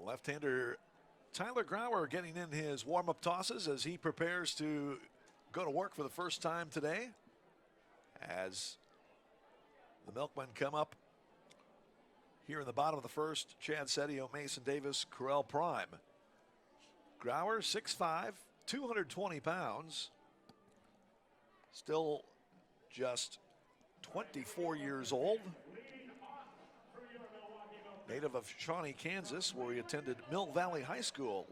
Left-hander Tyler Grauer getting in his warm-up tosses as he prepares to go to work for the first time today. As the Milkmen come up here in the bottom of the first, Chad Sedio, Mason Davis, Correll Prime. Grauer, 6'5", 220 pounds. Still just 24 years old. Native of Shawnee, Kansas, where he attended Mill Valley High School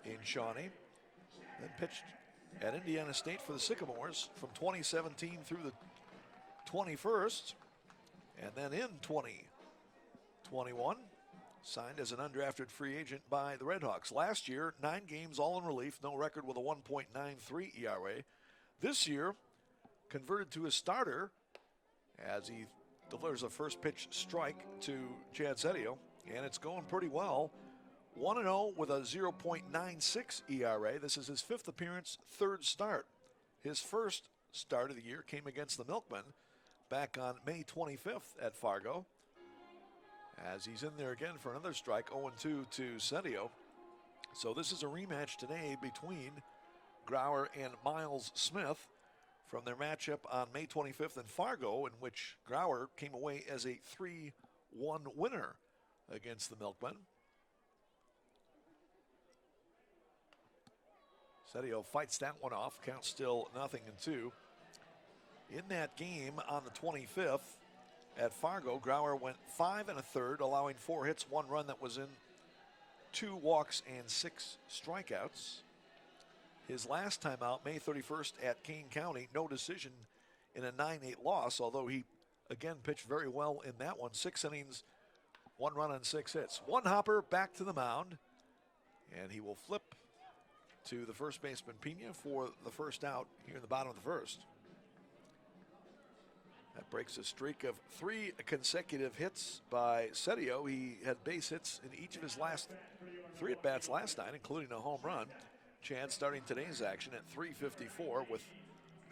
in Shawnee. Then pitched at Indiana State for the Sycamores from 2017 through the 21st. And then in 2021, signed as an undrafted free agent by the Redhawks. Last year, 9 games all in relief, no record with a 1.93 ERA. This year, converted to a starter as he delivers a first pitch strike to Chad Sedio, and it's going pretty well. 1-0 with a 0.96 ERA. This is his 5th appearance, 3rd start. His first start of the year came against the Milkmen back on May 25th at Fargo. As he's in there again for another strike, 0-2 to Sedio. So this is a rematch today between Grauer and Miles Smith from their matchup on May 25th in Fargo, in which Grauer came away as a 3-1 winner against the Milkmen. Sedio fights that one off, count still 0-2. In that game on the 25th at Fargo, Grauer went 5 1/3, allowing 4 hits, 1 run that was in, 2 walks and 6 strikeouts. His last time out, May 31st at Kane County, no decision in a 9-8 loss, although he again pitched very well in that one. 6 innings, 1 run on 6 hits. One hopper back to the mound, and he will flip to the first baseman Pena for the first out here in the bottom of the first. That breaks a streak of 3 consecutive hits by Sedio. He had base hits in each of his last 3 at-bats last night, including a home run. Chad starting today's action at .354 with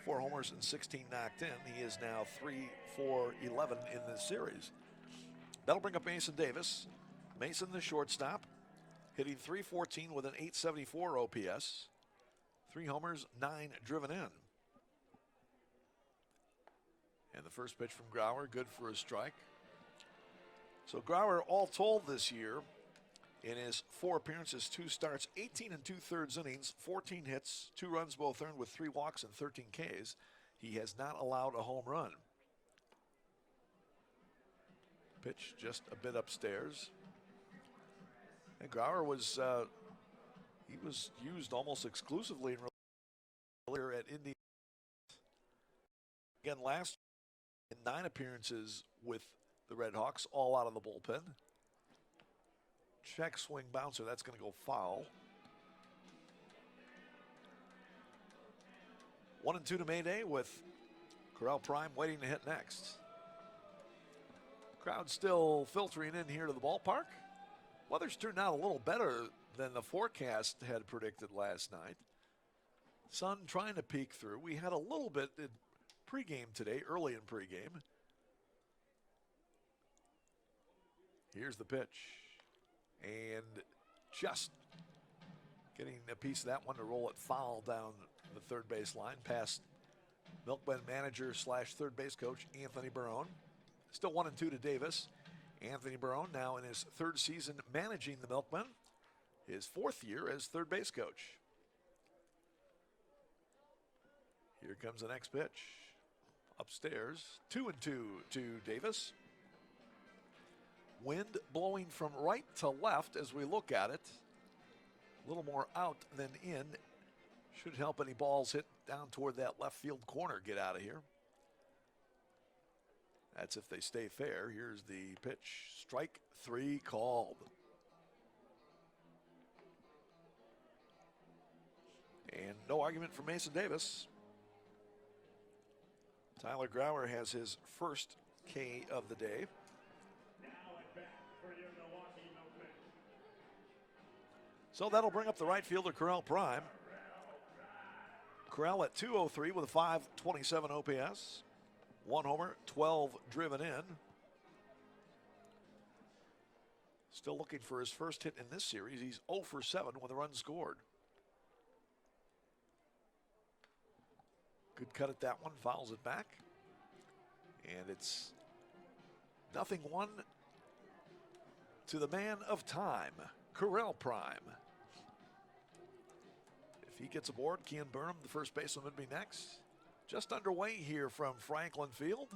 4 homers and 16 knocked in. He is now 3-for-11 in this series. That'll bring up Mason Davis. Mason, the shortstop, hitting .314 with an .874 OPS. 3 homers, 9 driven in. And the first pitch from Grauer, good for a strike. So Grauer, all told this year, in his 4 appearances, 2 starts, 18 2/3 innings, 14 hits, 2 runs both earned with 3 walks and 13 Ks. He has not allowed a home run. Pitch just a bit upstairs. And Grauer was he was used almost exclusively in earlier at Indiana. Again, last in 9 appearances with the Redhawks, all out of the bullpen. Check swing bouncer, that's going to go foul. 1-2 to Mayday with Correll Prime waiting to hit next. Crowd still filtering in here to the ballpark. Weather's turned out a little better than the forecast had predicted last night. Sun trying to peek through. We had a little bit in pregame today, early in pregame. Here's the pitch. And just getting a piece of that one to roll it foul down the third base line past Milkmen manager / third base coach Anthony Barone. Still 1-2 to Davis. Anthony Barone now in his 3rd season managing the Milkmen, his 4th year as third base coach. Here comes the next pitch. Upstairs, 2-2 to Davis. Wind blowing from right to left as we look at it. A little more out than in. Should help any balls hit down toward that left field corner get out of here. That's if they stay fair. Here's the pitch. Strike 3 called. And no argument from Mason Davis. Tyler Grauer has his first K of the day. So that'll bring up the right fielder, Correll Prime. Correll at .203 with a .527 OPS. 1 homer, 12 driven in. Still looking for his first hit in this series. He's 0 for 7 with a run scored. Good cut at that one, fouls it back. And it's 0-1 to the man of time, Correll Prime. If he gets aboard, Kean Burnham, the first baseman, would be next. Just underway here from Franklin Field.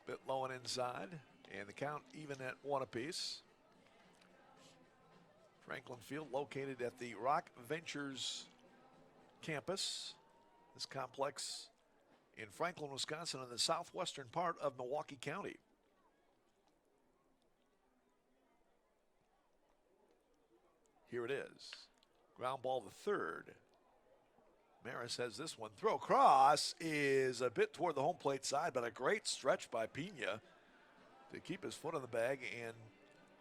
Bit low and inside, and the count even at 1 apiece. Franklin Field located at the Rock Ventures campus. This complex in Franklin, Wisconsin, in the southwestern part of Milwaukee County. Here it is. Ground ball the third. Maris has this one. Throw across is a bit toward the home plate side, but a great stretch by Pena to keep his foot on the bag and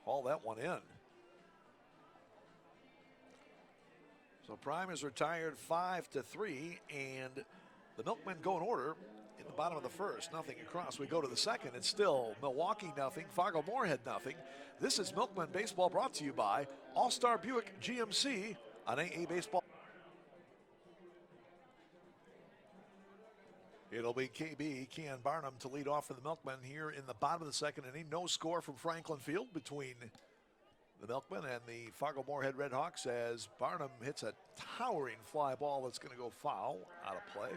haul that one in. So Prime is retired 5-3, and the Milkmen go in order in the bottom of the first. Nothing across. We go to the second. It's still Milwaukee nothing, Fargo Moorhead nothing. This is Milkmen Baseball brought to you by All-Star Buick GMC on AA Baseball. It'll be KB, Kean Barnum, to lead off for the Milkmen here in the bottom of the second inning. No score from Franklin Field between the Milkmen and the Fargo Moorhead Redhawks as Barnum hits a towering fly ball that's going to go foul, out of play.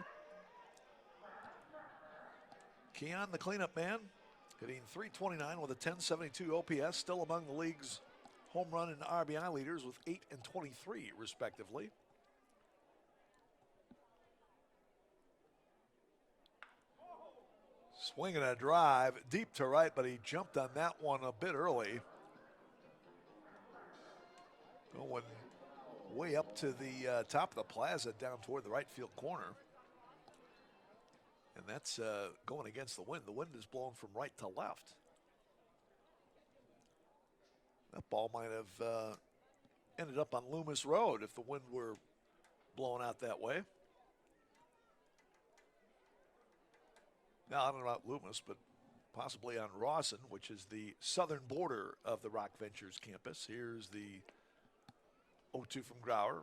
Kean, the cleanup man, hitting .329 with a .1072 OPS, still among the league's home run and RBI leaders with 8 and 23, respectively. Swinging a drive deep to right, but he jumped on that one a bit early. Going way up to the top of the plaza down toward the right field corner. And that's going against the wind. The wind is blowing from right to left. That ball might have ended up on Loomis Road if the wind were blowing out that way. Now, I don't know about Loomis, but possibly on Rawson, which is the southern border of the Rock Ventures campus. Here's the 0-2 from Grauer.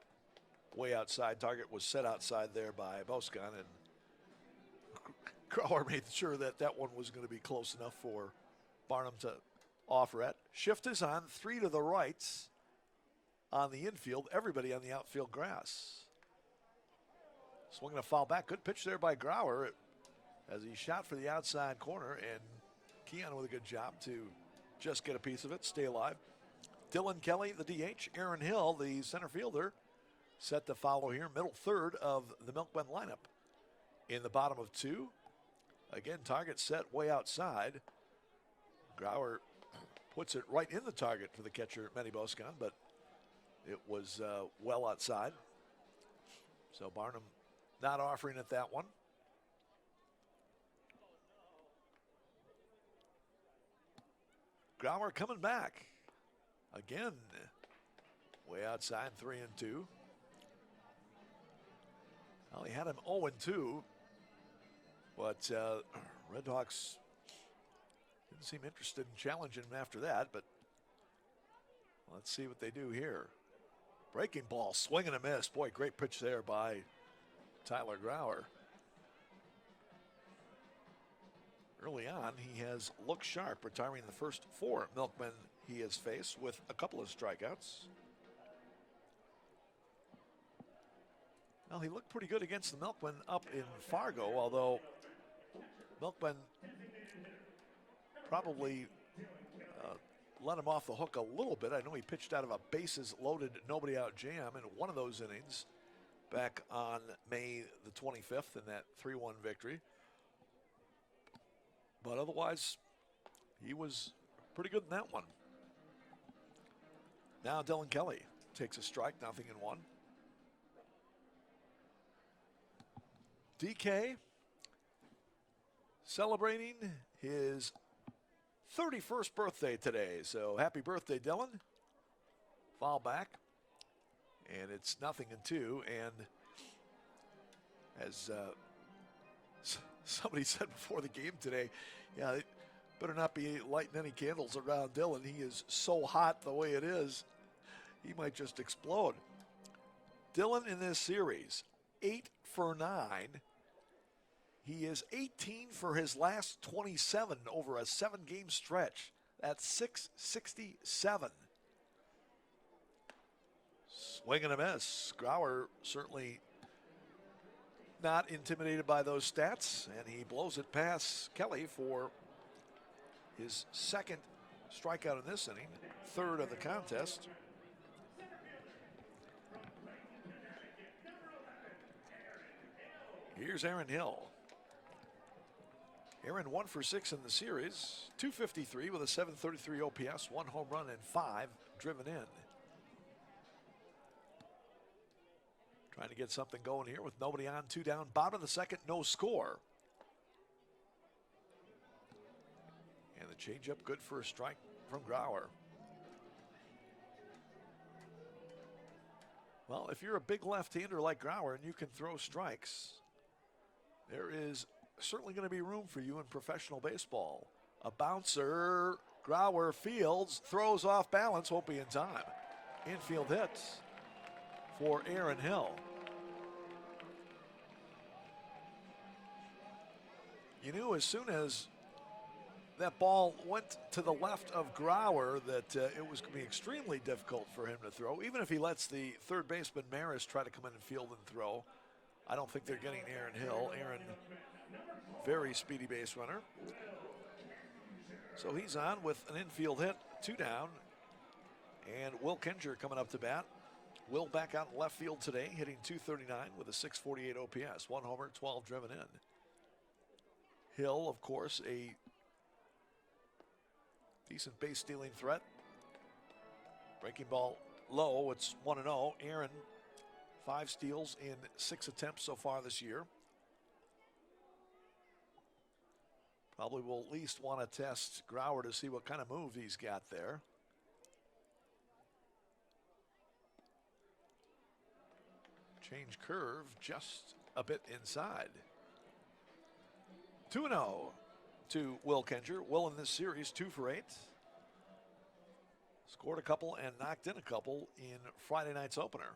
Way outside. Target was set outside there by Boscan, and Grauer made sure that that one was going to be close enough for Barnum to offer at. Shift is on. 3 to the right on the infield. Everybody on the outfield grass. Swinging a foul back. Good pitch there by Grauer as he shot for the outside corner, and Kean with a good job to just get a piece of it, stay alive. Dylan Kelly, the DH. Aaron Hill, the center fielder, set to follow here, middle third of the Milkmen lineup. In the bottom of 2, again, target set way outside. Grauer puts it right in the target for the catcher, Manny Boscan, but it was well outside. So Barnum not offering at that one. Grauer coming back. Again, way outside, 3-2. Well, he had him 0-2, but Redhawks didn't seem interested in challenging him after that, but let's see what they do here. Breaking ball, swing and a miss. Boy, great pitch there by Tyler Grauer. Early on, he has looked sharp, retiring the first 4 Milkmen he has faced with a couple of strikeouts. Well, he looked pretty good against the Milkmen up in Fargo, although Milkmen probably let him off the hook a little bit. I know he pitched out of a bases-loaded, nobody-out jam in one of those innings back on May the 25th in that 3-1 victory. But otherwise, he was pretty good in that one. Now Dylan Kelly takes a strike, 0-1. DK celebrating his 31st birthday today. So happy birthday, Dylan. Foul back. And it's 0-2. And As somebody said before the game today, yeah, they better not be lighting any candles around Dillon. He is so hot the way it is, he might just explode. Dillon in this series, 8 for 9. He is 18 for his last 27 over a 7-game stretch. That's 667. Swing and a miss. Grauer certainly not intimidated by those stats, and he blows it past Kelly for his second strikeout in this inning, third of the contest. Here's Aaron Hill. Aaron 1 for 6 in the series, 253 with a 733 OPS, 1 home run and 5 driven in. Trying to get something going here with nobody on, 2 down, bottom of the second, no score. And the changeup good for a strike from Grauer. Well, if you're a big left-hander like Grauer and you can throw strikes, there is certainly going to be room for you in professional baseball. A bouncer, Grauer fields, throws off balance, won't be in time. Infield hits for Aaron Hill. You knew as soon as that ball went to the left of Grauer that it was going to be extremely difficult for him to throw. Even if he lets the third baseman Maris try to come in and field and throw, I don't think they're getting Aaron Hill. Aaron, very speedy base runner. So he's on with an infield hit, 2 down. And Will Kinger coming up to bat. Will back out in left field today, hitting .239 with a 648 OPS. 1 homer, 12 driven in. Hill, of course, a decent base stealing threat. Breaking ball low, it's 1-0. Aaron, 5 steals in 6 attempts so far this year. Probably will at least want to test Grauer to see what kind of move he's got there. Change curve just a bit inside. 2-0 to Will Kinger. Will in this series 2 for 8. Scored a couple and knocked in a couple in Friday night's opener.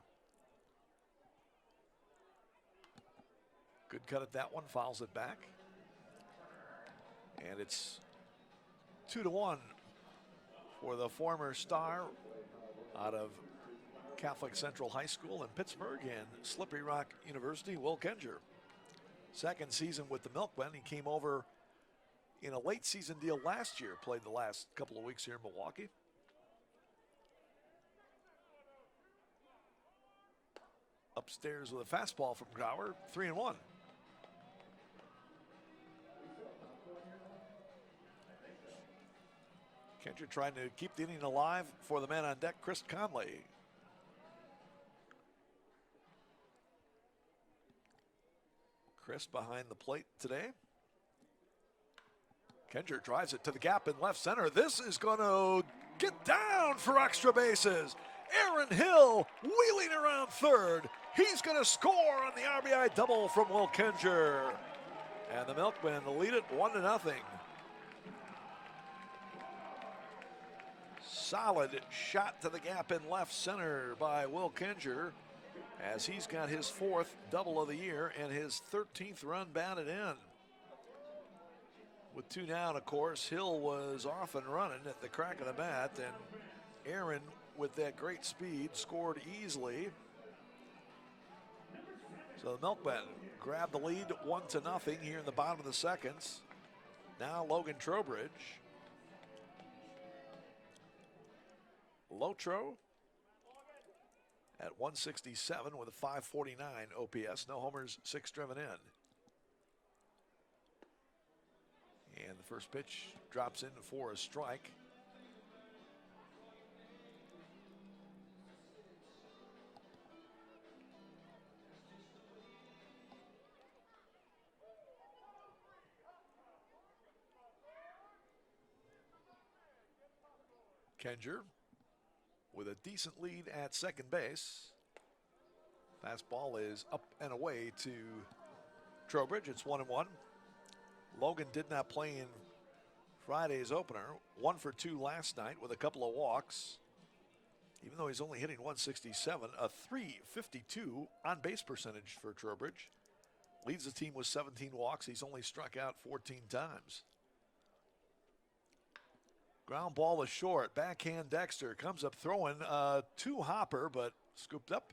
Good cut at that one, fouls it back. And it's 2-1 for the former star out of Catholic Central High School in Pittsburgh and Slippery Rock University, Will Kinger. Second season with the Milkmen. He came over in a late season deal last year, played the last couple of weeks here in Milwaukee. Upstairs with a fastball from Grauer, 3-1. Kinger trying to keep the inning alive for the man on deck, Chris Conley. Chris behind the plate today. Kinger drives it to the gap in left center. This is going to get down for extra bases. Aaron Hill wheeling around third. He's going to score on the RBI double from Will Kinger. And the Milkmen lead it 1-0. Solid shot to the gap in left center by Will Kinger, as he's got his 4th double of the year and his 13th run batted in. With 2 down, of course, Hill was off and running at the crack of the bat, and Aaron, with that great speed, scored easily. So the Milkmen grab the lead 1-0 here in the bottom of the second. Now Logan Trowbridge. Lotro at 167 with a 549 OPS. No homers, 6 driven in. And the first pitch drops in for a strike. Kinger with a decent lead at second base. Fastball is up and away to Trowbridge. It's 1-1. Logan did not play in Friday's opener. 1 for 2 last night with a couple of walks. Even though he's only hitting 167, a .352 on base percentage for Trowbridge. Leads the team with 17 walks. He's only struck out 14 times. Ground ball is short. Backhand Dexter comes up throwing to Hopper, but scooped up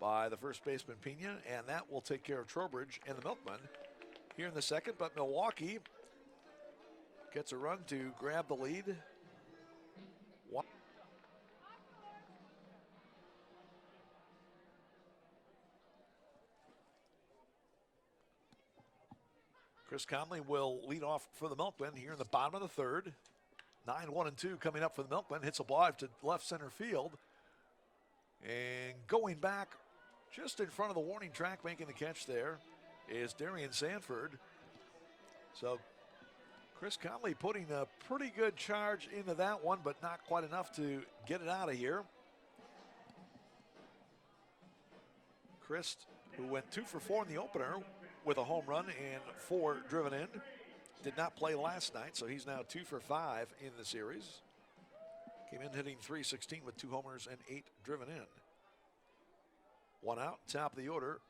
by the first baseman Pena, and that will take care of Trowbridge and the Milkmen here in the second. But Milwaukee gets a run to grab the lead. Chris Conley will lead off for the Milkmen here in the bottom of the third. 9-1-2 coming up for the Milkmen. Hits a ball to left center field. And going back just in front of the warning track, making the catch there, is Darian Sanford. So Chris Conley putting a pretty good charge into that one, but not quite enough to get it out of here. Chris, who went 2 for 4 in the opener with a home run and 4 driven in, did not play last night, so he's now 2 for 5 in the series. Came in hitting .316 with 2 homers and 8 driven in. 1 out, top of the order,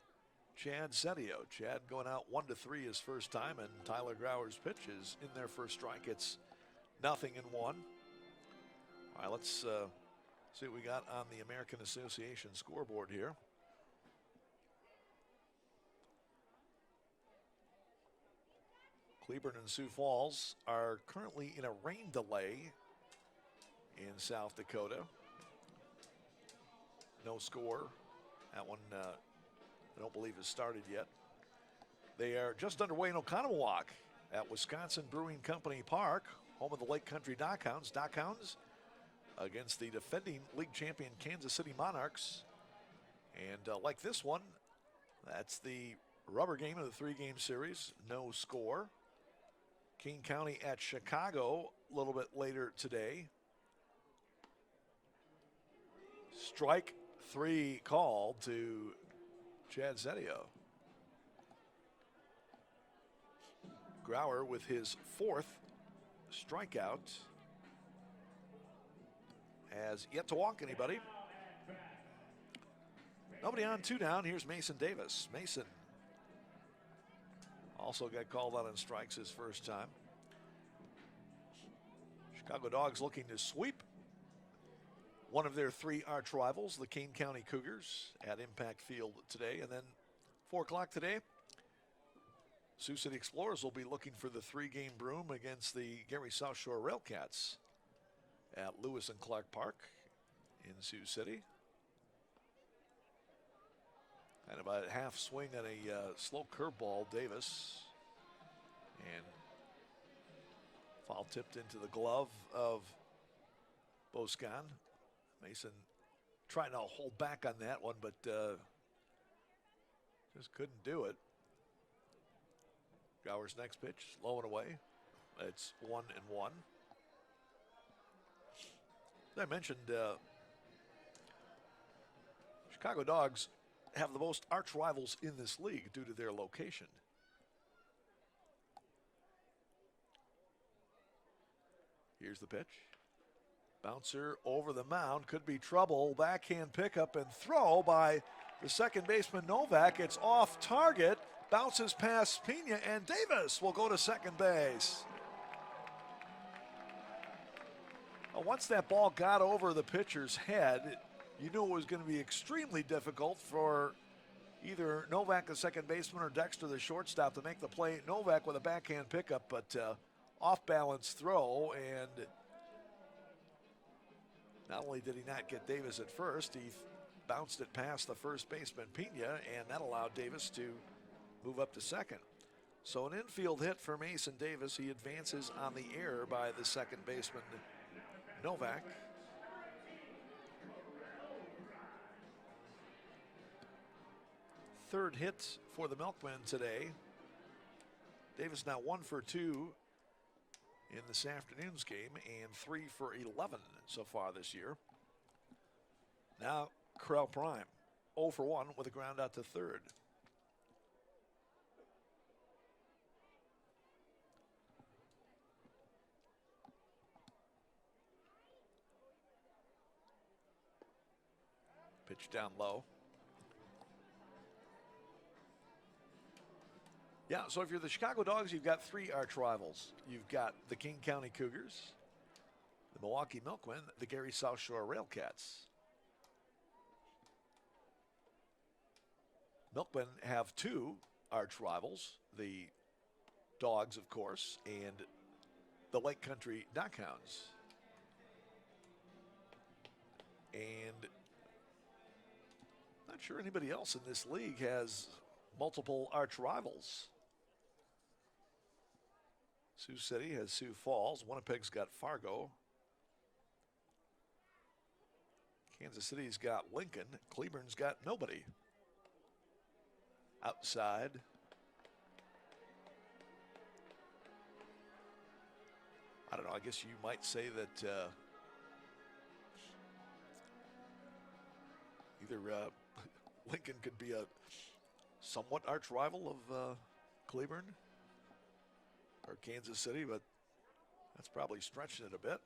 Chad Setio. Chad going out 1-3 his first time, and Tyler Grauer's pitch is in their first strike. It's 0-1. All right, let's see what we got on the American Association scoreboard here. Cleburne and Sioux Falls are currently in a rain delay in South Dakota. No score. That one I don't believe has started yet. They are just underway in Oconomowoc at Wisconsin Brewing Company Park, home of the Lake Country Dockhounds. Dockhounds against the defending league champion Kansas City Monarchs. And like this one, that's the rubber game of the 3-game series. No score. King County at Chicago a little bit later today. Strike 3 called to Chad Zetio. Grauer with his 4th strikeout has yet to walk anybody. Nobody on, 2 down. Here's Mason Davis. Mason also got called out on strikes his first time. Chicago Dogs looking to sweep one of their 3 arch rivals, the Kane County Cougars, at Impact Field today. And then 4 o'clock today, Sioux City Explorers will be looking for the 3-game broom against the Gary South Shore Railcats at Lewis and Clark Park in Sioux City. Kind of a half swing and a slow curveball, Davis. And foul tipped into the glove of Boscan. Mason trying to hold back on that one, but just couldn't do it. Grauer's next pitch, low and away. It's 1-1. As I mentioned, Chicago Dogs have the most arch rivals in this league due to their location. Here's the pitch. Bouncer over the mound, could be trouble. Backhand pickup and throw by the second baseman Novak. It's off target, bounces past Pena, and Davis will go to second base. Once that ball got over the pitcher's head, you knew it was going to be extremely difficult for either Novak, the second baseman, or Dexter, the shortstop, to make the play. Novak with a backhand pickup, but off-balance throw, and not only did he not get Davis at first, he bounced it past the first baseman, Pena, and that allowed Davis to move up to second. So an infield hit for Mason Davis. He advances on the error by the second baseman, Novak. Third hit for the Milkmen today. Davis now 1 for 2 in this afternoon's game and 3 for 11 so far this year. Now Corral Prime 0 for 1 with a ground out to third. Pitch down low. Yeah, so if you're the Chicago Dogs, you've got three arch rivals. You've got the King County Cougars, the Milwaukee Milkmen, the Gary South Shore Railcats. Milkmen have two arch rivals, the Dogs, of course, and the Lake Country Dockhounds. And not sure anybody else in this league has multiple arch rivals. Sioux City has Sioux Falls. Winnipeg's got Fargo. Kansas City's got Lincoln. Cleburne's got nobody. Outside. I don't know, I guess you might say that either Lincoln could be a somewhat arch rival of Cleburne or Kansas City, but that's probably stretching it a bit.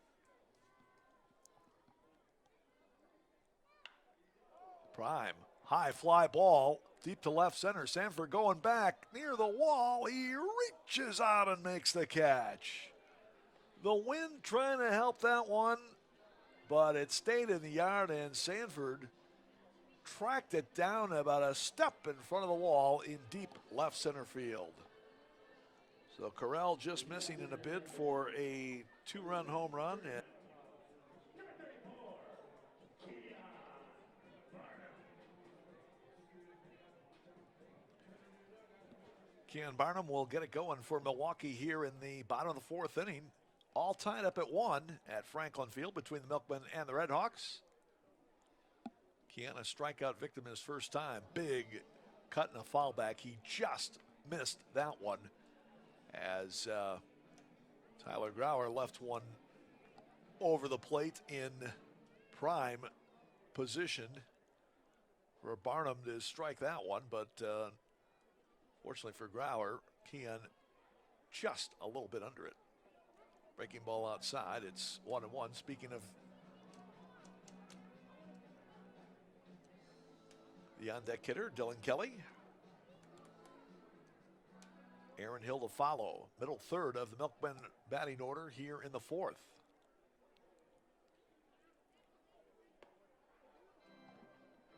Prime, high fly ball, deep to left center. Sanford going back near the wall. He reaches out and makes the catch. The wind trying to help that one, but it stayed in the yard, and Sanford tracked it down about a step in front of the wall in deep left center field. So Corral just missing in a bid for a two-run home run. Keon Barnum will get it going for Milwaukee here in the bottom of the fourth inning. All tied up at 1 at Franklin Field between the Milkmen and the Redhawks. Keon, a strikeout victim his first time. Big cut and a foul back. He just missed that one as Tyler Grauer left one over the plate in prime position for Barnum to strike that one, but fortunately for Grauer, Keon just a little bit under it. Breaking ball outside, it's 1-1. Speaking of the on-deck hitter, Dylan Kelly. Aaron Hill to follow. Middle third of the Milkmen batting order here in the fourth.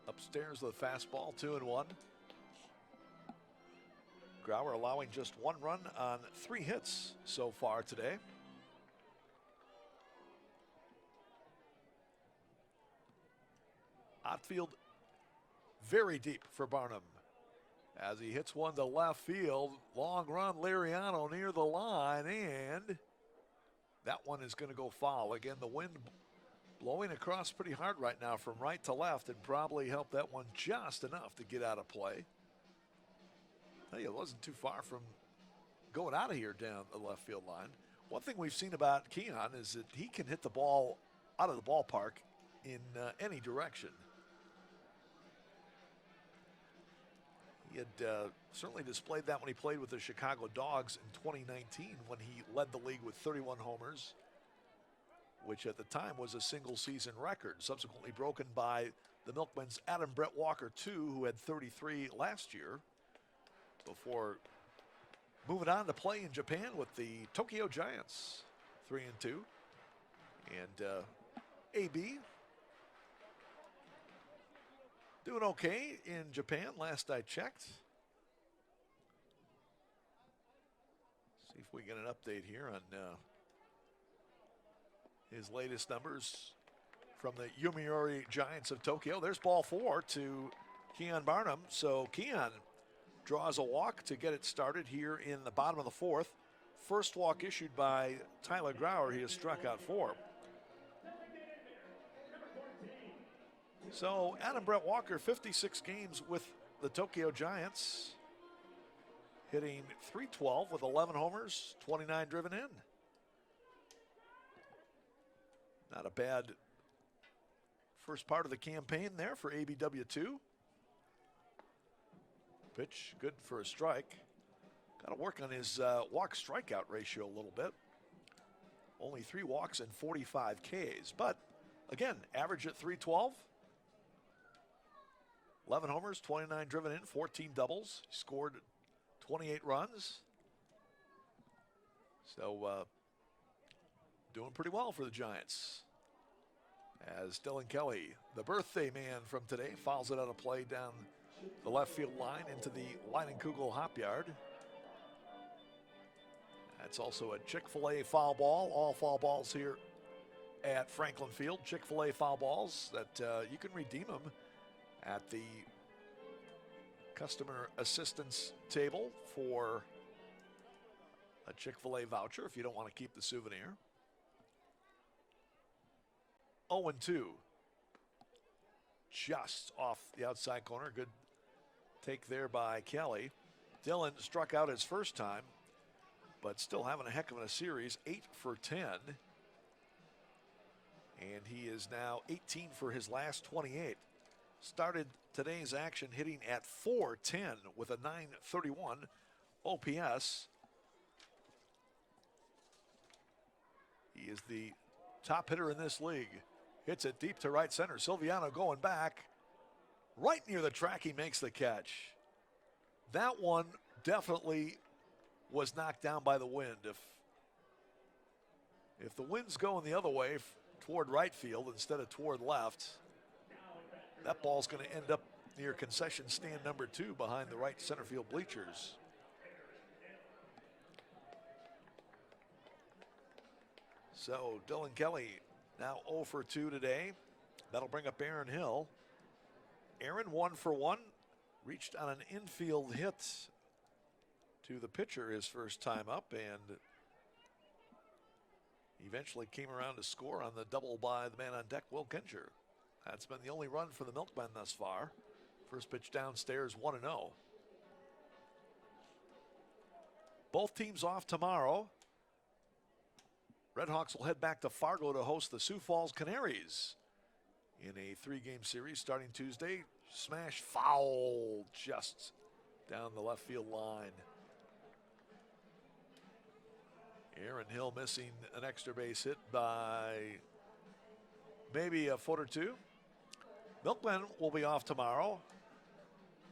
Upstairs, the fastball, 2-1. Grauer allowing just one run on 3 hits so far today. Outfield very deep for Barnum as he hits one to left field. Long run, Liriano near the line, and that one is going to go foul. Again, the wind blowing across pretty hard right now from right to left and probably helped that one just enough to get out of play. Hey, it wasn't too far from going out of here down the left field line. One thing we've seen about Keon is that he can hit the ball out of the ballpark in any direction. He had certainly displayed that when he played with the Chicago Dogs in 2019 when he led the league with 31 homers, which at the time was a single season record, subsequently broken by the Milkmen's Adam Brett Walker II, who had 33 last year, before moving on to play in Japan with the Tokyo Giants, 3-2. And AB doing okay in Japan, last I checked. See if we get an update here on his latest numbers from the Yomiuri Giants of Tokyo. There's ball 4 to Keon Barnum. So Keon draws a walk to get it started here in the bottom of the fourth. First walk issued by Tyler Grauer. He has struck out 4. So Adam Brett Walker, 56 games with the Tokyo Giants, hitting .312 with 11 homers, 29 driven in. Not a bad first part of the campaign there for ABW2. Pitch, good for a strike. Got to work on his walk strikeout ratio a little bit. Only 3 walks and 45 Ks, but again, average at .312. 11 homers, 29 driven in, 14 doubles. He scored 28 runs. So doing pretty well for the Giants. As Dylan Kelly, the birthday man from today, fouls it out of play down the left field line into the Leinenkugel hop yard. That's also a Chick-fil-A foul ball. All foul balls here at Franklin Field. Chick-fil-A foul balls that you can redeem them at the customer assistance table for a Chick-fil-A voucher if you don't want to keep the souvenir. 0-2. Just off the outside corner. Good take there by Kelly. Dylan struck out his first time, but still having a heck of a series. 8 for 10. And he is now 18 for his last 28. Started today's action hitting at .410 with a .931 OPS. He is the top hitter in this league. Hits it deep to right center. Silviano going back. Right near the track, he makes the catch. That one definitely was knocked down by the wind. If the wind's going the other way toward right field instead of toward left, that ball's going to end up near concession stand number 2 behind the right center field bleachers. So Dylan Kelly now 0 for 2 today. That'll bring up Aaron Hill. Aaron 1 for 1. Reached on an infield hit to the pitcher his first time up, and eventually came around to score on the double by the man on deck, Will Kinger. That's been the only run for the Milkmen thus far. First pitch downstairs, 1-0. Both teams off tomorrow. Redhawks will head back to Fargo to host the Sioux Falls Canaries in a 3-game series starting Tuesday. Smash foul just down the left field line. Aaron Hill missing an extra base hit by maybe a foot or two. Milkmen will be off tomorrow.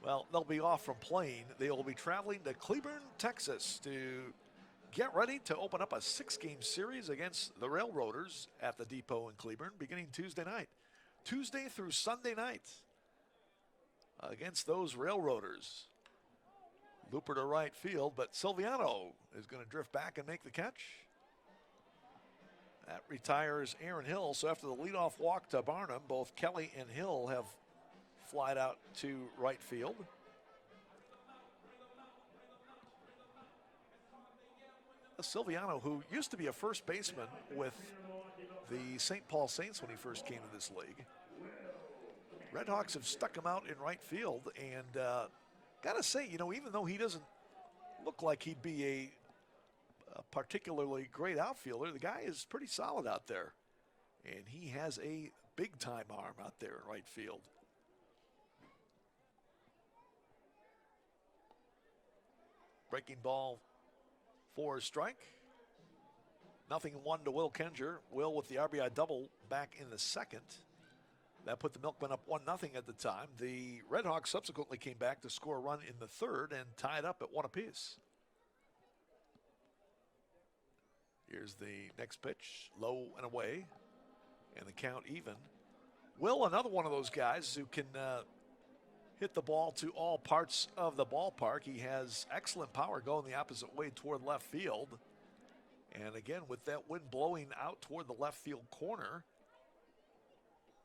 Well, they'll be off from playing. They will be traveling to Cleburne, Texas to get ready to open up a 6-game series against the Railroaders at the Depot in Cleburne beginning Tuesday night. Tuesday through Sunday night against those Railroaders. Looper to right field, but Silviano is going to drift back and make the catch. That retires Aaron Hill. So after the leadoff walk to Barnum, both Kelly and Hill have flied out to right field. Silviano, who used to be a first baseman with the St. Paul Saints when he first came to this league. Redhawks have stuck him out in right field, and gotta say, you know, even though he doesn't look like he'd be a particularly great outfielder, the guy is pretty solid out there. And he has a big-time arm out there in right field. Breaking ball for a strike. 0-1 to Will Kinger. Will with the RBI double back in the second. That put the Milkmen up 1-0 at the time. The Redhawks subsequently came back to score a run in the third and tied up at 1 apiece. Here's the next pitch, low and away, and the count even. Will, another one of those guys who can hit the ball to all parts of the ballpark. He has excellent power going the opposite way toward left field. And again, with that wind blowing out toward the left field corner,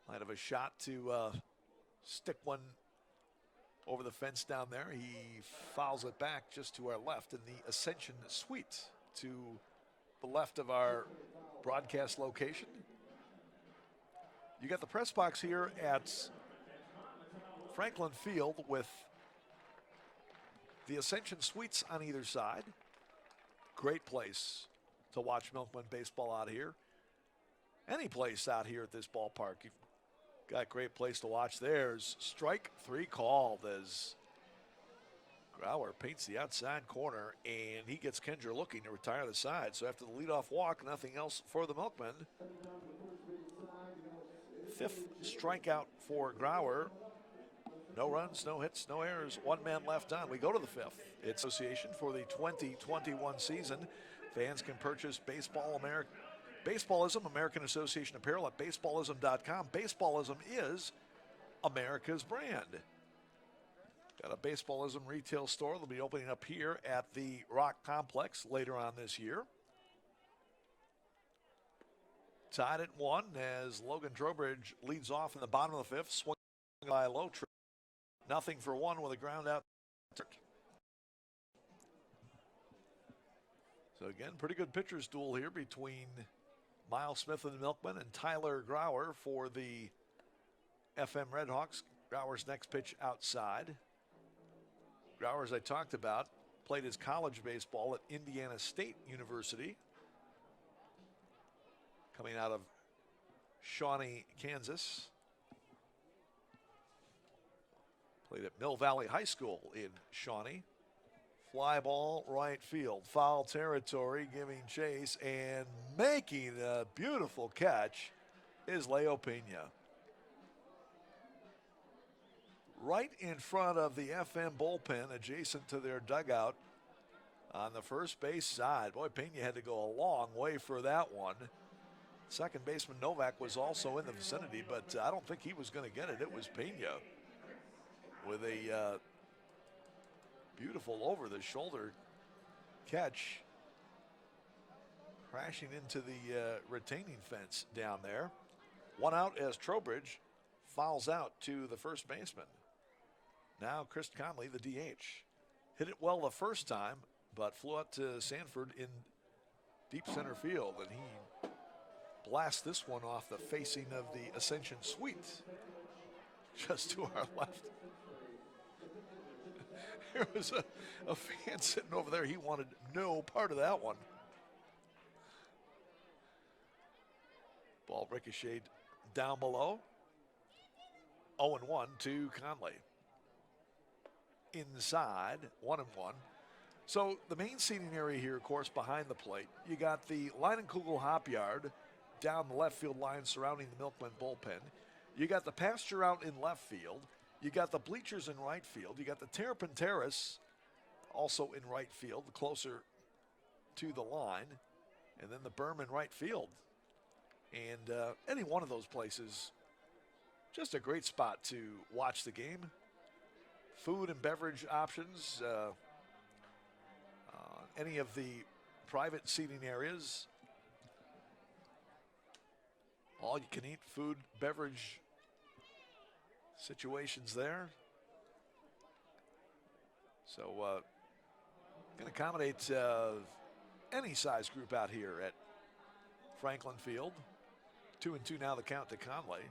might have a shot to stick one over the fence down there. He fouls it back just to our left in the Ascension Suite to the left of our broadcast location. You got the press box here at Franklin Field with the Ascension Suites on either side. Great place to watch Milkmen baseball out here. Any place out here at this ballpark, you've got a great place to watch. There's strike 3 called as Grauer paints the outside corner, and he gets Kinger looking to retire the side. So after the leadoff walk, nothing else for the Milkmen. 5th strikeout for Grauer. No runs, no hits, no errors, one man left on. We go to the fifth. It's association for the 2021 season. Fans can purchase Baseballism American Association apparel at baseballism.com. Baseballism is America's brand. Got a Baseballism retail store. They'll be opening up here at the Rock Complex later on this year. Tied at 1 as Logan Trowbridge leads off in the bottom of the fifth. Swung by a low trip. Nothing for 1 with a ground out. So again, pretty good pitcher's duel here between Miles Smith and the Milkmen and Tyler Grauer for the FM Redhawks. Grauer's next pitch outside. Grauer, as I talked about, played his college baseball at Indiana State University. Coming out of Shawnee, Kansas. Played at Mill Valley High School in Shawnee. Fly ball right field. Foul territory, giving chase and making a beautiful catch is Leo Pena. Right in front of the FM bullpen, adjacent to their dugout on the first base side. Boy, Pena had to go a long way for that one. Second baseman Novak was also in the vicinity, but I don't think he was going to get it. It was Pena with a beautiful over-the-shoulder catch, crashing into the retaining fence down there. 1 out as Trowbridge fouls out to the first baseman. Now Chris Conley, the DH. Hit it well the first time, but flew out to Sanford in deep center field, and he blasts this one off the facing of the Ascension Suite, just to our left. There was a fan sitting over there. He wanted no part of that one. Ball ricocheted down below. 0-1 to Conley. Inside, 1-1. So the main seating area here, of course, behind the plate. You got the Leinenkugel Hop Yard down the left field line surrounding the Milkmen bullpen. You got the pasture out in left field. You got the bleachers in right field. You got the Terrapin Terrace also in right field, closer to the line. And then the berm in right field. And any one of those places, just a great spot to watch the game. Food and beverage options. Any of the private seating areas. All you can eat food, beverage situations there. So can accommodate any size group out here at Franklin Field. 2-2 now the count to Conley.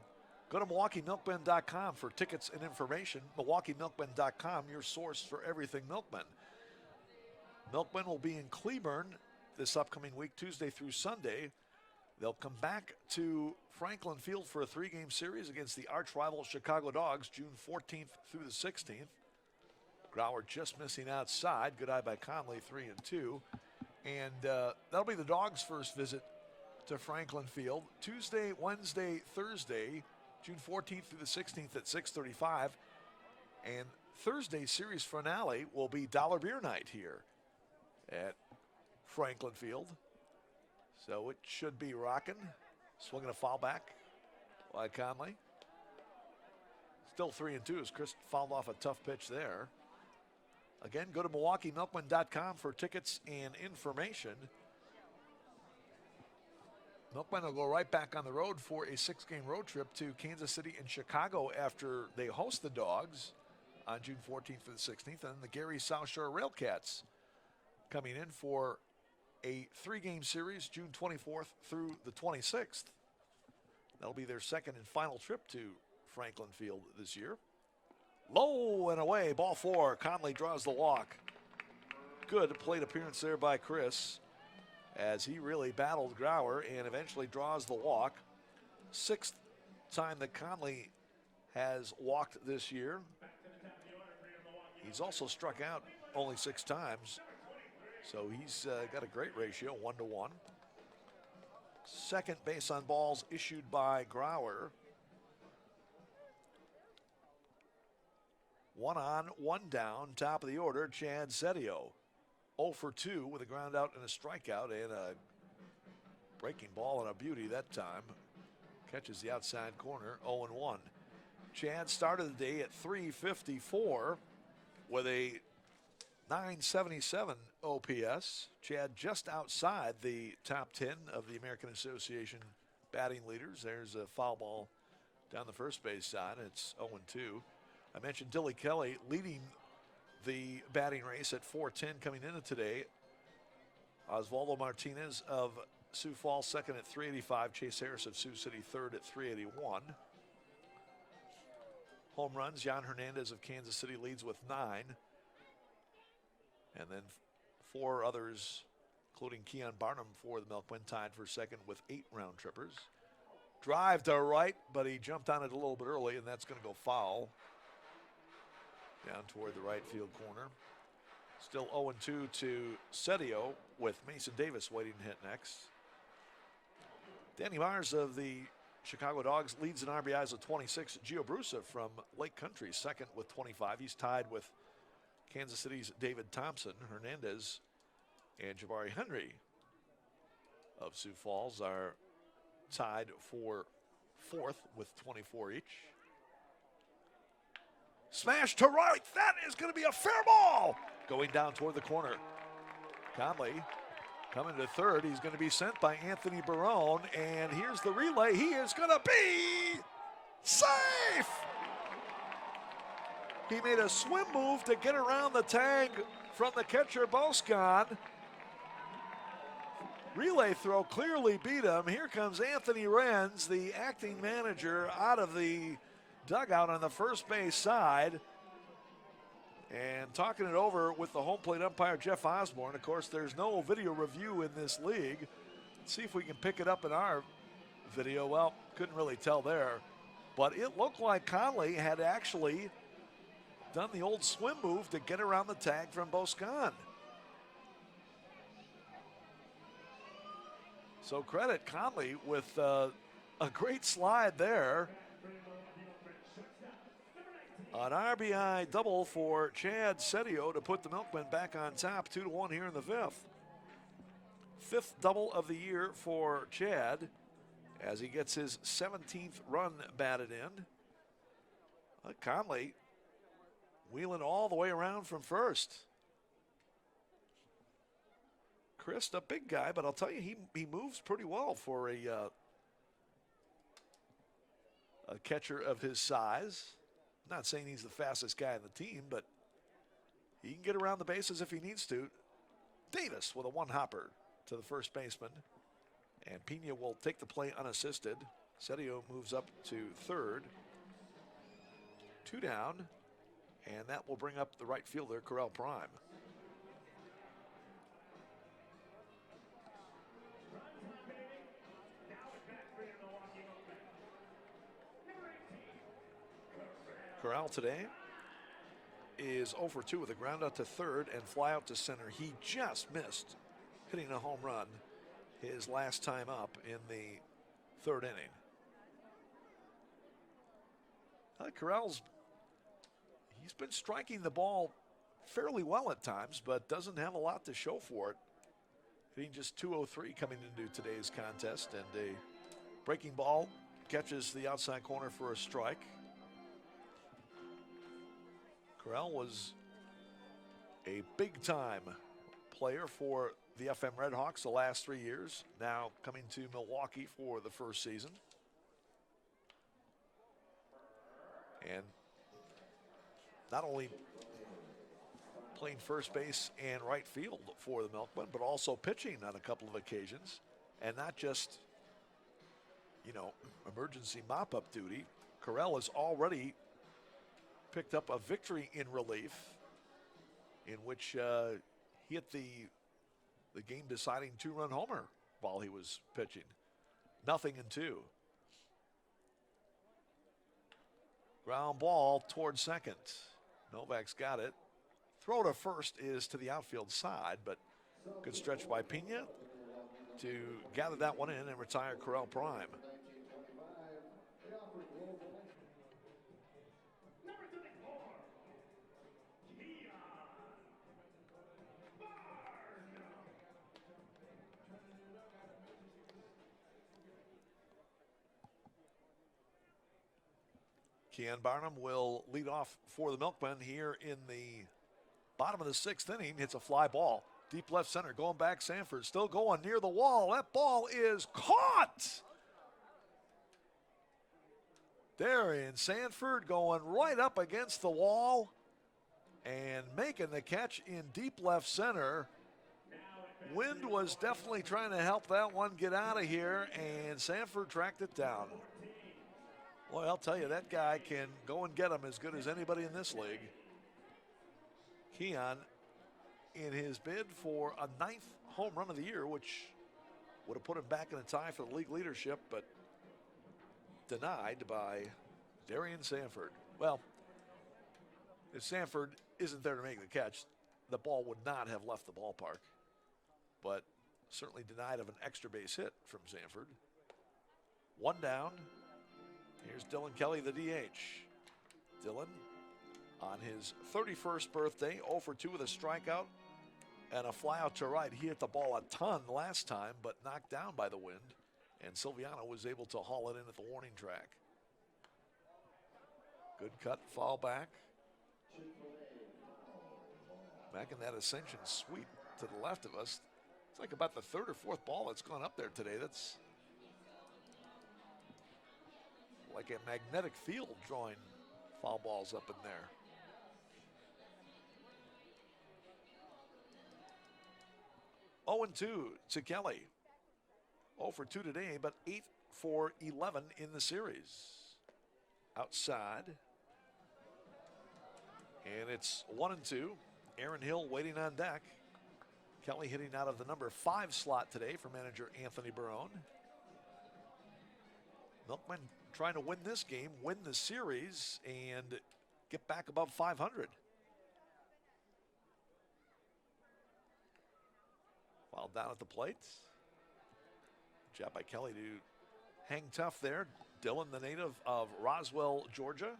Go to MilwaukeeMilkmen.com for tickets and information. MilwaukeeMilkmen.com, your source for everything Milkmen. Milkmen will be in Cleburne this upcoming week, Tuesday through Sunday. They'll come back to Franklin Field for a 3-game series against the arch-rival Chicago Dogs, June 14th through the 16th. Grauer just missing outside. Good eye by Conley, 3-2. And that'll be the Dogs' first visit to Franklin Field. Tuesday, Wednesday, Thursday, June 14th through the 16th at 6:35. And Thursday's series finale will be Dollar Beer Night here at Franklin Field. So it should be rocking. Swinging a foul back by Conley. Still 3-2 as Chris fouled off a tough pitch there. Again, go to MilwaukeeMilkmen.com for tickets and information. Milkmen will go right back on the road for a 6-game road trip to Kansas City and Chicago after they host the Dogs on June 14th through the 16th. And the Gary South Shore Railcats coming in for a 3-game series, June 24th through the 26th. That'll be their second and final trip to Franklin Field this year. Low and away, ball 4. Conley draws the walk. Good plate appearance there by Chris as he really battled Grauer and eventually draws the walk. 6th time that Conley has walked this year. He's also struck out only 6 times. So he's got a great ratio, 1-1. Second base on balls issued by Grauer. 1 on, 1 down, top of the order, Chad Setio. 0 for 2 with a ground out and a strikeout and a breaking ball and a beauty that time. Catches the outside corner, 0 and 1. Chad started the day at .354 with a .977 OPS. Chad just outside the top 10 of the American Association batting leaders. There's a foul ball down the first base side. It's 0 and 2. I mentioned Dilly Kelly leading the batting race at .410 coming into today. Osvaldo Martinez of Sioux Falls second at .385. Chase Harris of Sioux City third at .381. Home runs, Jan Hernandez of Kansas City leads with 9. And then 4 others, including Keon Barnum for the Milkmen, tied for second with 8 round trippers. Drive to right, but he jumped on it a little bit early, and that's going to go foul. Down toward the right field corner. Still 0-2 to Setio with Mason Davis waiting to hit next. Danny Myers of the Chicago Dogs leads in RBIs with 26. Gio Brusa from Lake Country second with 25. He's tied with Kansas City's David Thompson. Hernandez and Jabari Henry of Sioux Falls are tied for fourth with 24 each. Smash to right. That is going to be a fair ball. Going down toward the corner. Conley coming to third. He's going to be sent by Anthony Barone. And here's the relay. He is going to be safe. He made a swim move to get around the tag from the catcher, Boscan. Relay throw clearly beat him. Here comes Anthony Renz, the acting manager, out of the dugout on the first base side and talking it over with the home plate umpire Jeff Osborne. Of course, there's no video review in this league. Let's see if we can pick it up in our video. Well, couldn't really tell there, but it looked like Conley had actually done the old swim move to get around the tag from Boscan. So credit Conley with a great slide there. An RBI double for Chad Setio to put the Milkmen back on top, 2-1 here in the fifth. Fifth double of the year for Chad as he gets his 17th run batted in. Conley wheeling all the way around from first. Chris, a big guy, but I'll tell you, he moves pretty well for a catcher of his size. Not saying he's the fastest guy on the team, but he can get around the bases if he needs to. Davis with a one-hopper to the first baseman. And Pena will take the play unassisted. Setio moves up to third. 2 down, and that will bring up the right fielder, Correll Prime. Corral today is 0 for 2 with a ground out to third and fly out to center. He just missed hitting a home run his last time up in the third inning. Corral's, he's been striking the ball fairly well at times, but doesn't have a lot to show for it. Hitting just .203 coming into today's contest, and a breaking ball catches the outside corner for a strike. Corral was a big-time player for the FM Redhawks the last 3 years, now coming to Milwaukee for the first season. And not only playing first base and right field for the Milkmen, but also pitching on a couple of occasions, and not just, you know, emergency mop-up duty. Corral has already picked up a victory in relief in which he hit the game-deciding 2-run homer while he was pitching. 0-2. Ground ball towards second. Novak's got it. Throw to first is to the outfield side, but good stretch by Pena to gather that one in and retire Correll Prime. Keon Barnum will lead off for the Milkmen here in the bottom of the 6th inning. Hits a fly ball. Deep left center, going back Sanford. Still going near the wall. That ball is caught. Darian Sanford going right up against the wall and making the catch in deep left center. Wind was definitely trying to help that one get out of here, and Sanford tracked it down. Boy, I'll tell you, that guy can go and get him as good as anybody in this league. Keon in his bid for a 9th home run of the year, which would have put him back in a tie for the league leadership, but denied by Darian Sanford. Well, if Sanford isn't there to make the catch, the ball would not have left the ballpark, but certainly denied of an extra base hit from Sanford. One down. Here's Dylan Kelly, the DH. Dylan, on his 31st birthday, 0 for 2 with a strikeout and a fly out to right. He hit the ball a ton last time, but knocked down by the wind, and Silviano was able to haul it in at the warning track. Good cut, foul back. Back in that Ascension suite to the left of us. It's like about the 3rd or 4th ball that's gone up there today. That's like a magnetic field drawing foul balls up in there. Oh and 2 to Kelly. 0 for 2 today, but 8 for 11 in the series. Outside. And it's 1 and 2. Aaron Hill waiting on deck. Kelly hitting out of the number 5 slot today for manager Anthony Barone. Milkmen trying to win this game, win the series, and get back above 500. While down at the plate. Job by Kelly to hang tough there. Dylan, the native of Roswell, Georgia.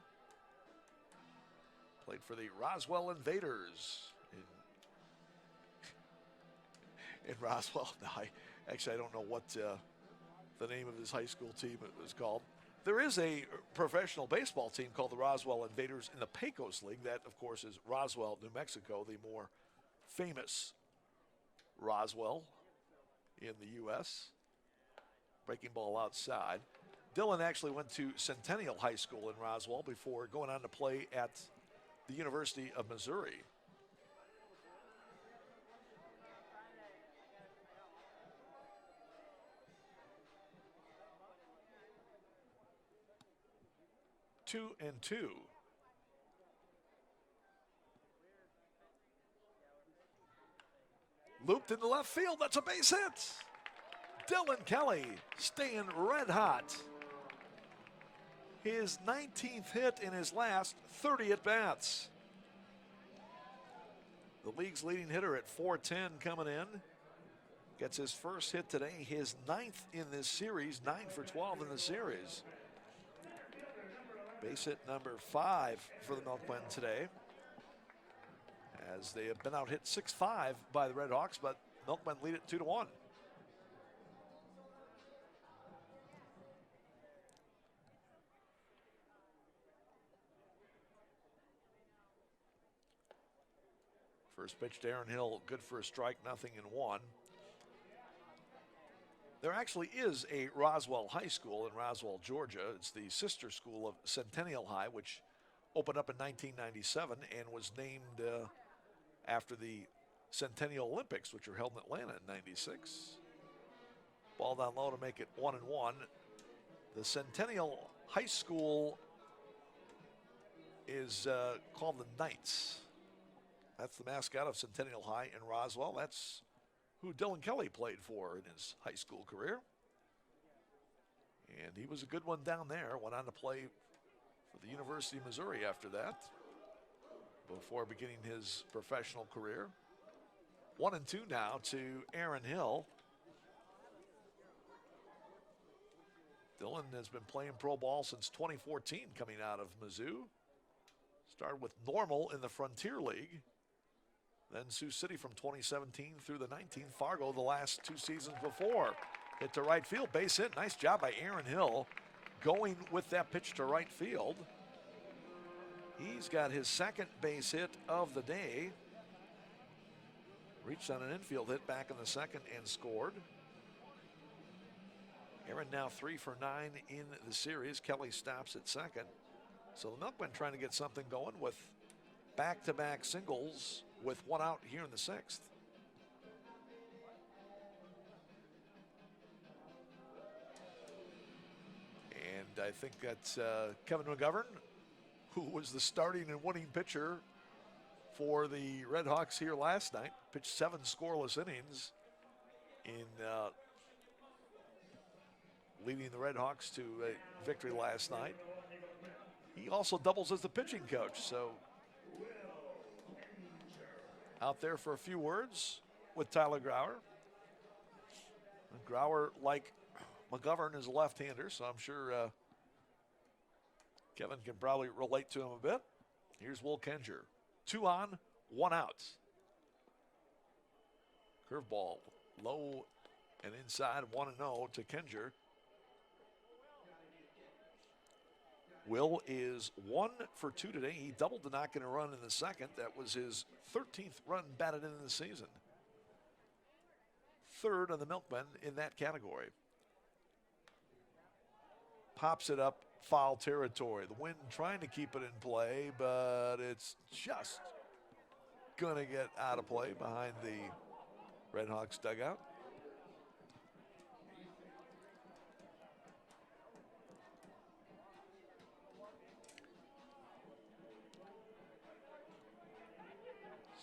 Played for the Roswell Invaders in Roswell. No, I don't know what the name of his high school team was called. There is a professional baseball team called the Roswell Invaders in the Pecos League. That, of course, is Roswell, New Mexico, the more famous Roswell in the U.S. Breaking ball outside. Dylan actually went to Centennial High School in Roswell before going on to play at the University of Missouri. Two and 2. Looped into left field. That's a base hit. Dylan Kelly staying red hot. His 19th hit in his last 30 at-bats. The league's leading hitter at .410 coming in. Gets his first hit today, his 9th in this series, 9 for 12 in the series. Base hit number 5 for the Milkmen today, as they have been out hit 6-5 by the Redhawks, but Milkmen lead it 2-1. First pitch to Aaron Hill, good for a strike, 0-1. There actually is a Roswell High School in Roswell, Georgia. It's the sister school of Centennial High, which opened up in 1997 and was named after the Centennial Olympics, which were held in Atlanta in '96. Ball down low to make it 1-1. The Centennial High School is called the Knights. That's the mascot of Centennial High in Roswell. That's who Dylan Kelly played for in his high school career. And he was a good one down there. Went on to play for the University of Missouri after that, before beginning his professional career. 1-2 now to Aaron Hill. Dylan has been playing pro ball since 2014, coming out of Mizzou. Started with Normal in the Frontier League. Then Sioux City from 2017 through the 19, Fargo the last 2 seasons before. Hit to right field, base hit. Nice job by Aaron Hill going with that pitch to right field. He's got his second base hit of the day. Reached on an infield hit back in the second and scored. Aaron now 3 for 9 in the series. Kelly stops at second. So the Milkmen trying to get something going with back-to-back singles with one out here in the sixth. And I think that's Kevin McGovern, who was the starting and winning pitcher for the Red Hawks here last night. Pitched 7 scoreless innings in leading the Red Hawks to a victory last night. He also doubles as the pitching coach, so out there for a few words with Tyler Grauer. And Grauer, like McGovern, is a left-hander, so I'm sure Kevin can probably relate to him a bit. Here's Will Kenger. 2 on, 1 out. Curveball low and inside, 1-0 to Kenger. Will is 1 for 2 today. He doubled to knock in a run in the second. That was his 13th run batted in the season. 3rd on the Milkmen in that category. Pops it up, foul territory. The wind trying to keep it in play, but it's just going to get out of play behind the Red Hawks dugout.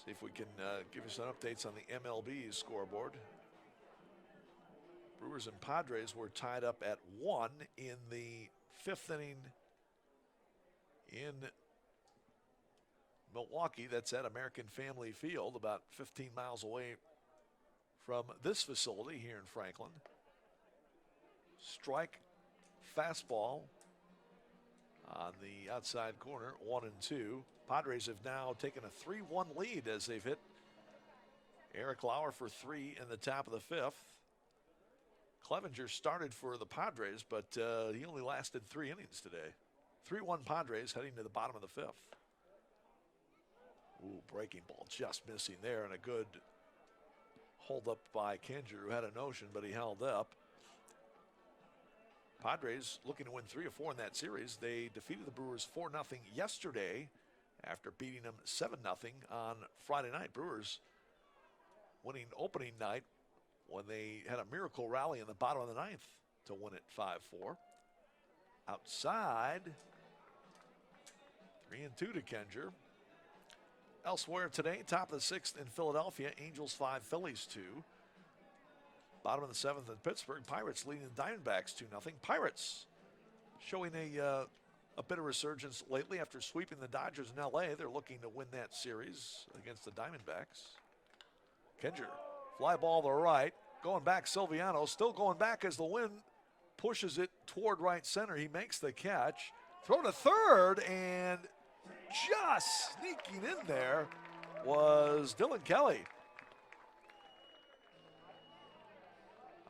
See if we can give you some updates on the MLB scoreboard. Brewers and Padres were tied up at 1 in the 5th inning in Milwaukee. That's at American Family Field, about 15 miles away from this facility here in Franklin. Strike, fastball on the outside corner, 1-2. Padres have now taken a 3-1 lead as they've hit Eric Lauer for 3 in the top of the 5th. Clevenger started for the Padres, but he only lasted 3 innings today. 3-1 Padres heading to the bottom of the 5th. Ooh, breaking ball just missing there, and a good hold up by Kenger, who had a notion, but he held up. Padres looking to win 3 or 4 in that series. They defeated the Brewers 4-0 yesterday after beating them 7-0 on Friday night. Brewers winning opening night when they had a miracle rally in the bottom of the 9th to win it 5-4. Outside, 3-2 to Kenger. Elsewhere today, top of the 6th in Philadelphia, Angels 5, Phillies 2. Bottom of the 7th in Pittsburgh, Pirates leading the Diamondbacks 2-0. Pirates showing a bit of resurgence lately after sweeping the Dodgers in LA. They're looking to win that series against the Diamondbacks. Kenger, fly ball to right, going back. Silviano still going back as the wind pushes it toward right center. He makes the catch, throw to third, and just sneaking in there was Dylan Kelly.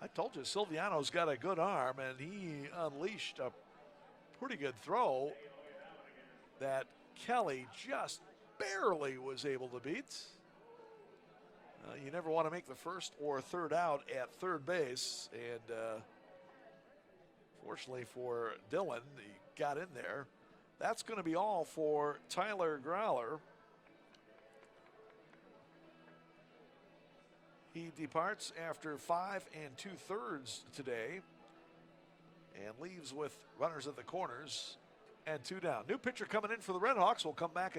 I told you, Silviano's got a good arm, and he unleashed a pretty good throw that Kelly just barely was able to beat. You never want to make the first or third out at third base, and fortunately for Dylan, he got in there. That's going to be all for Tyler Grauer. He departs after 5 2/3 today and leaves with runners at the corners and 2 down. New pitcher coming in for the Red Hawks. Will come back